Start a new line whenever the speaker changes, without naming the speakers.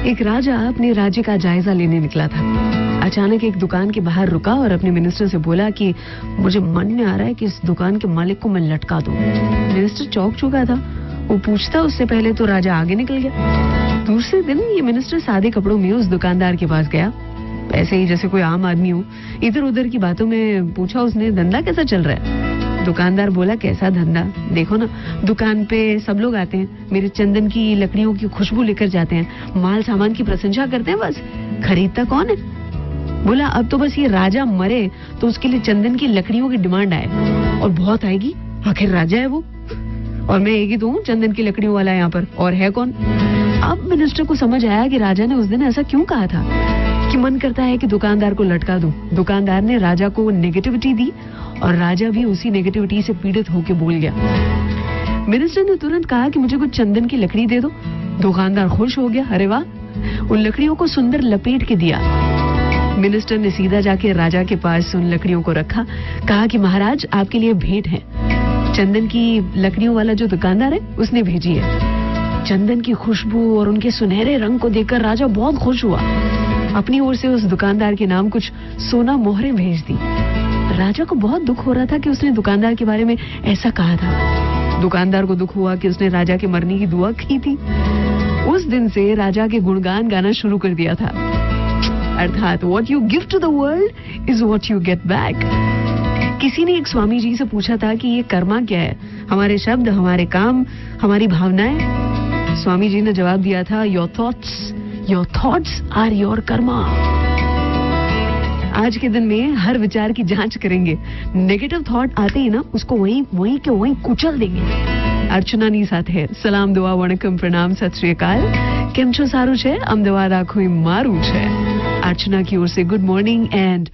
एक राजा अपने राज्य का जायजा लेने निकला था। अचानक एक दुकान के बाहर रुका और अपने मिनिस्टर से बोला कि मुझे मन में आ रहा है कि इस दुकान के मालिक को मैं लटका दूं। मिनिस्टर चौंक चुका था। वो पूछता उससे पहले तो राजा आगे निकल गया। दूसरे दिन ये मिनिस्टर सादे कपड़ों में उस दुकानदार के पास गया, ऐसे ही जैसे कोई आम आदमी हो। इधर उधर की बातों में पूछा उसने, धंधा कैसा चल रहा है? दुकानदार बोला, कैसा धंधा, देखो ना दुकान पे सब लोग आते हैं, मेरे चंदन की लकड़ियों की खुशबू लेकर जाते हैं, माल सामान की प्रशंसा करते हैं, बस खरीदता कौन है? बोला, अब तो बस ये राजा मरे तो उसके लिए चंदन की लकड़ियों की डिमांड आए, और बहुत आएगी, आखिर राजा है वो, और मैं एक ही तो हूँ चंदन की लकड़ियों वाला यहाँ पर, और है कौन? अब मिनिस्टर को समझ आया कि राजा ने उस दिन ऐसा क्यों कहा था कि मन करता है कि दुकानदार को लटका दूं। दुकानदार ने राजा को नेगेटिविटी दी और राजा भी उसी नेगेटिविटी से पीड़ित होकर बोल गया। मिनिस्टर ने तुरंत कहा कि मुझे कुछ चंदन की लकड़ी दे दो। दुकानदार खुश हो गया, अरे वाह, उन लकड़ियों को सुंदर लपेट के दिया। मिनिस्टर ने सीधा जाके राजा के पास उन लकड़ियों को रखा, कहा कि महाराज आपके लिए भेंट है, चंदन की लकड़ियों वाला जो दुकानदार है उसने भेजी है। चंदन की खुशबू और उनके सुनहरे रंग को देखकर राजा बहुत खुश हुआ। अपनी ओर से उस दुकानदार के नाम कुछ सोना मोहरें भेज दी। राजा को बहुत दुख हो रहा था कि उसने दुकानदार के बारे में ऐसा कहा था। दुकानदार को दुख हुआ कि उसने राजा के मरने की दुआ की थी। उस दिन से राजा के गुणगान गाना शुरू कर दिया था, अर्थात what you give to the world is what you get back. किसी ने एक स्वामी जी से पूछा था कि ये कर्मा क्या है? हमारे शब्द, हमारे काम, हमारी भावनाएं। स्वामी जी ने जवाब दिया था, your thoughts are your karma. आज के दिन में हर विचार की जांच करेंगे, नेगेटिव थॉट आते ही ना उसको वहीं के वहीं कुचल देंगे। अर्चना नी સાથે સલામ દુઆ વણકમ પ્રણામ સત શ્રી અકાલ। કેમ છો? સારું છે? અમદાવાદ આખું મારું છે। अर्चना की ओर से गुड मॉर्निंग एंड